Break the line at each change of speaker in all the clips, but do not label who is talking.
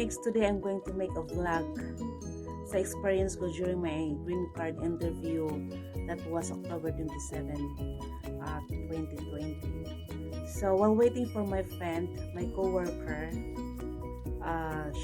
guys, today I'm going to make a vlog sa experience ko during my green card interview that was October 27, 2020. So while waiting for my friend, my co-worker,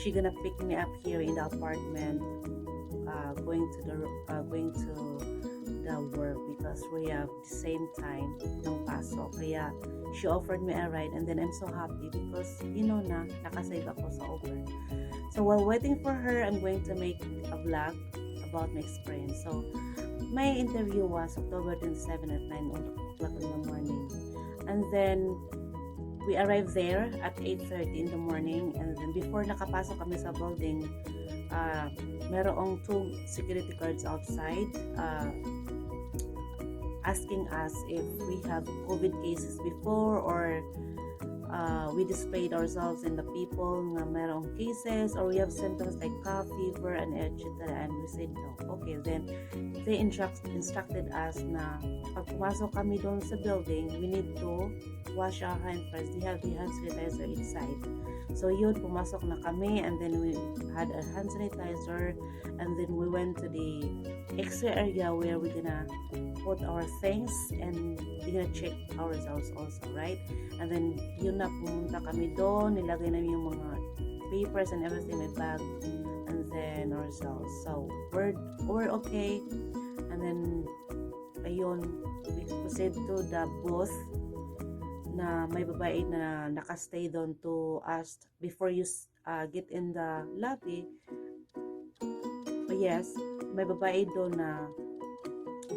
she gonna pick me up here in the apartment, going to the work because we have the same time ng pasok. Kaya she offered me a ride, and then I'm so happy because nakasave ako sa Uber. So while waiting for her, I'm going to make a vlog about my experience. So my interview was October 27 at 9 o'clock in the morning, and then we arrived there at 8:30 in the morning, and then before nakapasok kami sa building, merong 2 security guards outside asking us if we have COVID cases before, or we displayed ourselves in the people na merong cases, or we have symptoms like cough, fever, and etc. And we said no. Okay, then they instructed us na pag pumasok kami doon sa building, we need to wash our hands first. They have the hand sanitizer inside. So yun, pumasok na kami, and then we had a hand sanitizer, and then we went to the extra area where we're gonna put our things, and they're gonna check our results also, right? And then yun na, pumunta kami doon, nilagay namin yung mga papers and everything, my bag, and then our results. So we're okay, and then ayun, we proceed to the booth na may babae na nakastay doon to ask before you get in the lobby. Yes, may babae doon na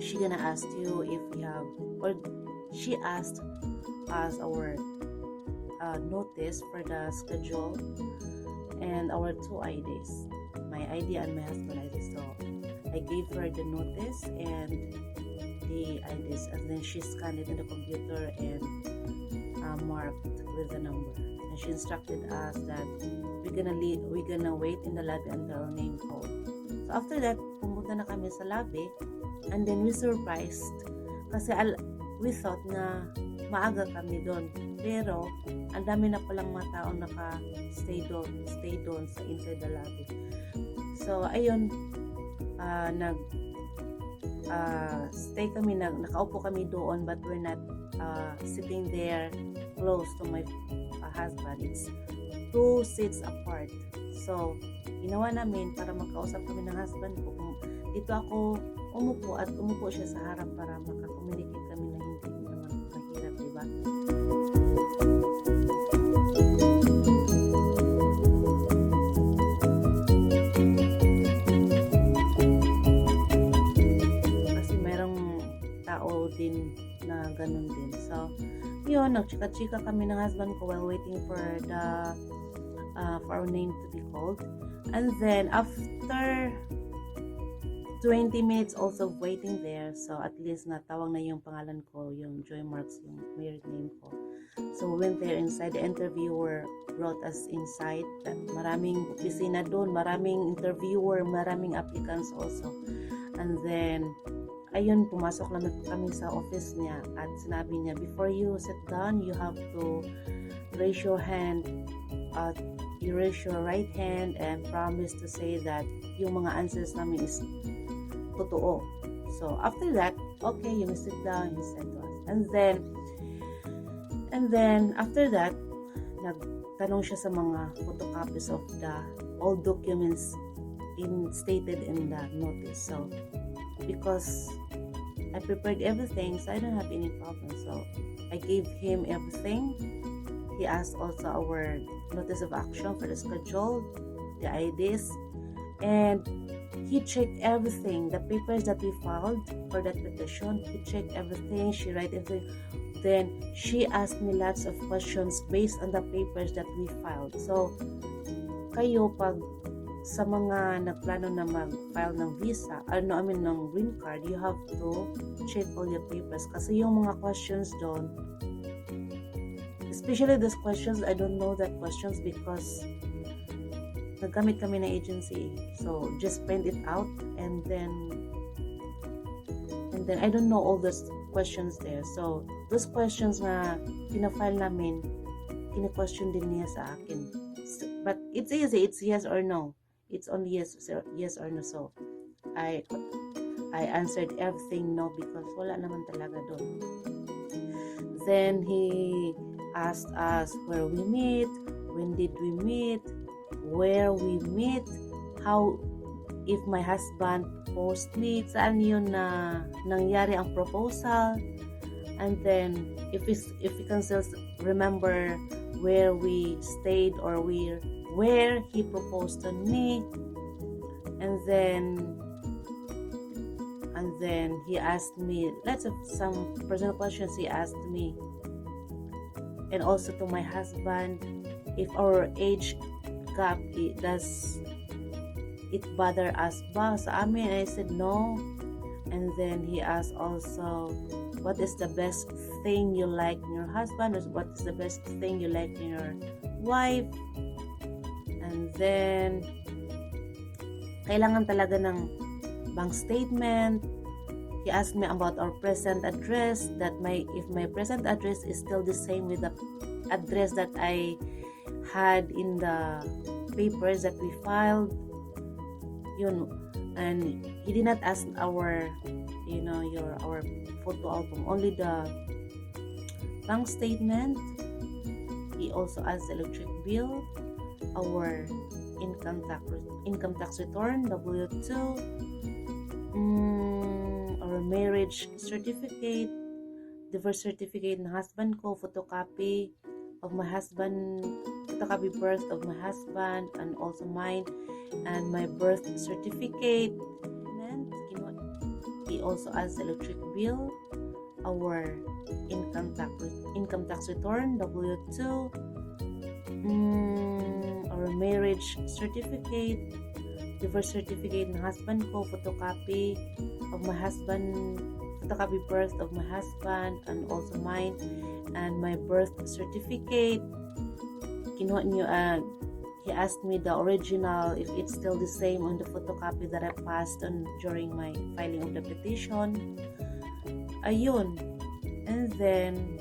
she gonna ask you if you have, or she asked us our notice for the schedule and our 2 IDs, my ID and my husband ID. So I gave her the notice and the IDs, and then she scanned it in the computer and marked with the number, and she instructed us that we're gonna wait in the lobby until name call. So after that, pumunta na kami sa lobby, and then we surprised kasi we thought na maaga kami doon, pero ang dami na palang mga tao naka-stay doon sa inside the lobby. So ayun, stay kami, nakaupo kami doon, but we're not sitting there close to my husband. It's 2 seats apart. So ginawa namin para makausap kami ng husband ko. Dito ako umupo at umupo siya sa harap para makakommunicate kami na hindi naman mahirap, diba? Kasi merong tao din na ganun din. So yun, nagchika-chika kami ng husband ko while waiting for our name to be called. And then after 20 minutes also waiting there, so at least natawag na yung pangalan ko, yung Joy Marks, yung married name ko. So we went there inside. The interviewer brought us inside. Maraming opisina doon, maraming interviewer, maraming applicants also. And then ayun, pumasok lang kami sa office niya, at sinabi niya, before you sit down, you have to raise your hand, you raise your right hand and promise to say that yung mga answers namin is totoo. So after that, okay, you may sit down, he said to us. And then after that, nagtanong siya sa mga photocopies of the all documents stated in the notice. So because I prepared everything, so I don't have any problem. So I gave him everything. He asked also our notice of action for the schedule, the IDs, and he checked everything, the papers that we filed for that petition. He checked everything, she wrote everything. Then she asked me lots of questions based on the papers that we filed. So kayo, pag sa mga nagplano na mag-file ng visa, ng green card, you have to check all your papers. Kasi yung mga questions doon, especially those questions, I don't know that questions because naggamit kami ng agency. So just print it out, and then I don't know all those questions there. So those questions na pina-file namin, kina-question din niya sa akin. But it's easy. It's yes or no. It's only yes or no. So I answered everything no because wala naman talaga doon. Then he asked us where we meet, when did we meet, where we meet, how, if my husband proposed me, saan yun na nangyari ang proposal, and then if we can still remember where we stayed or where he proposed on me, and then he asked me lots of some personal questions he asked me, and also to my husband, if our age gap, does it bother us ba sa amin? I said no. And then he asked also, what is the best thing you like in your husband, or what is the best thing you like in your wife? And then kailangan talaga ng bank statement. He asked me about our present address, that if my present address is still the same with the address that I had in the papers that we filed. Yun. And he did not ask our photo album, only the bank statement. He also asked the electric bill, our income tax return, W2, our marriage certificate, divorce certificate ng husband ko, photocopy of my husband, photocopy birth of my husband and also mine, and my birth certificate. He also asked the electric bill, our income tax return, W2, our marriage certificate, divorce certificate ng husband ko, photocopy of my husband, photocopy birth of my husband and also mine, and my birth certificate. Kinuha niyo, he asked me the original, if it's still the same on the photocopy that I passed on during my filing of the petition. Ayun. And then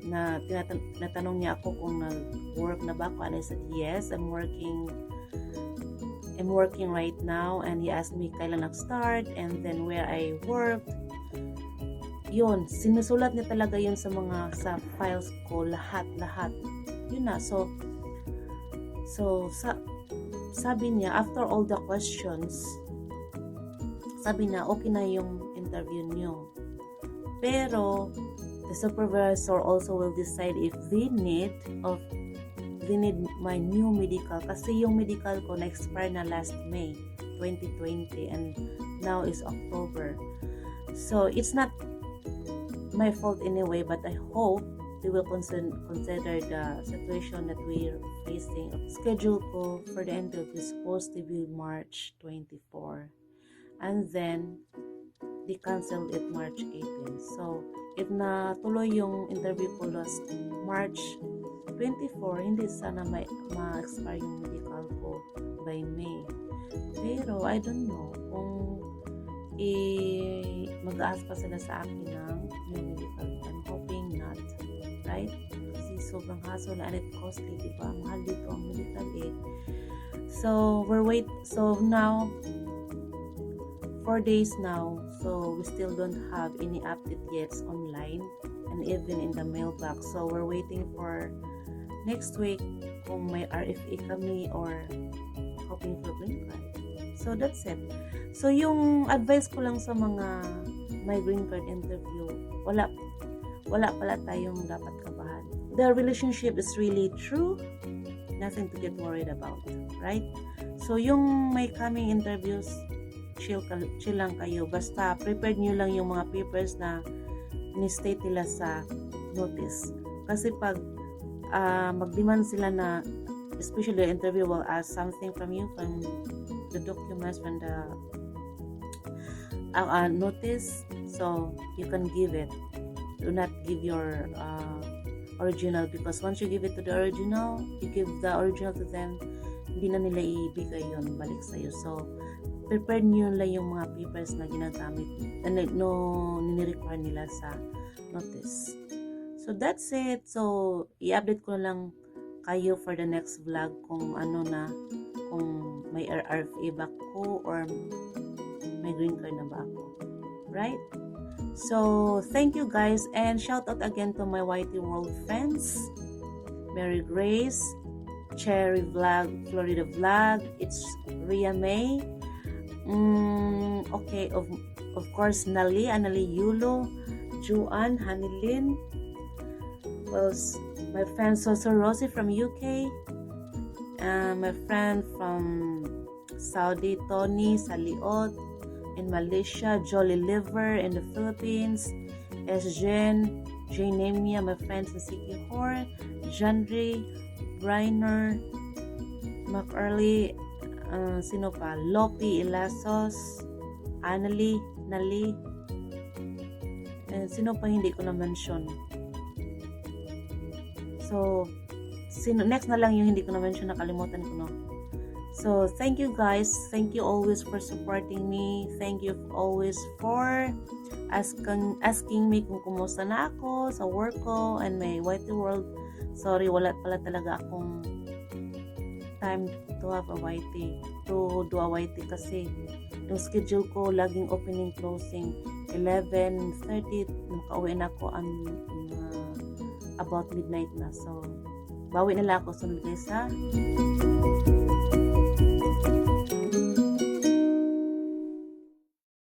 natanong niya ako kung nag-work na ba ako, and I said yes, I'm working right now. And he asked me kailan nag-start and then where I worked. Yun, sinusulat niya talaga yun sa files ko, lahat. Yun na. So sabi niya, after all the questions, sabi niya, okay na yung interview niyo. Pero, the supervisor also will decide if they need my new medical. Kasi yung medical ko na-expire na last May 2020 and now is October. So, it's not my fault anyway, but I hope they will consider the situation that we're facing. Schedule ko for the interview is supposed to be March 24. And then, they canceled it March 18. So, if natuloy yung interview ko last March 24, hindi sana ma-expire yung medical ko by May. Pero, I don't know kung mag-aas pa sila sa akin ng new medical. I'm hoping not. Right? Kasi sobrang hassle and it costly, diba? Mahal dito ang medical eh. So, so now 4 days now, so we still don't have any update yet online and even in the mailbox. So, we're waiting for next week kung may RFA kami or hoping for green card. So, that's it. So, yung advice ko lang sa mga may green card interview, wala pala tayong dapat kabahan. The relationship is really true. Nothing to get worried about. Right? So, yung may coming interviews, chill lang kayo. Basta, prepared nyo lang yung mga papers na ni-state nila sa notice. Kasi pag mag-demand sila na, especially the interview will ask something from you, from the documents, from the notice, so you can give it. Do not give your original, because once you give it to the original, you give the original to them, hindi na nila ibigay yun balik sa'yo. So, prepare nyo lang yung mga papers na ginagamit nini-require nila sa notice. So, that's it. So, i-update ko lang kayo for the next vlog kung ano na, kung may RRFA ba ko or may green card na ba ako. Right? So, thank you guys, and shout out again to my YT World friends. Mary Grace, Cherry Vlog, Florida Vlog, it's Ria May. Okay, of course, Anali Yulo, Juan, Hanilin, my friend Soso Rosie from UK, my friend from Saudi, Tony Saliot, in Malaysia, Jolly Liver in the Philippines, Jen, Nemia, my friends in Sikihor, Jandre, Briner, McEarly, sino pa? Lopi Ilasos, Anali, Nali, and sino pa hindi ko na-mention. So, next na lang yung hindi ko na-mention, nakalimutan ko, no? So, thank you guys. Thank you always for supporting me. Thank you always for asking me kung kumusta na ako sa work ko and my YT World. Sorry, wala pala talaga akong time to have a YT, to do a YT kasi yung schedule ko laging opening closing 11:30, makauwi na ako about midnight na. So, bawi na lang ako. Sunod guys ha.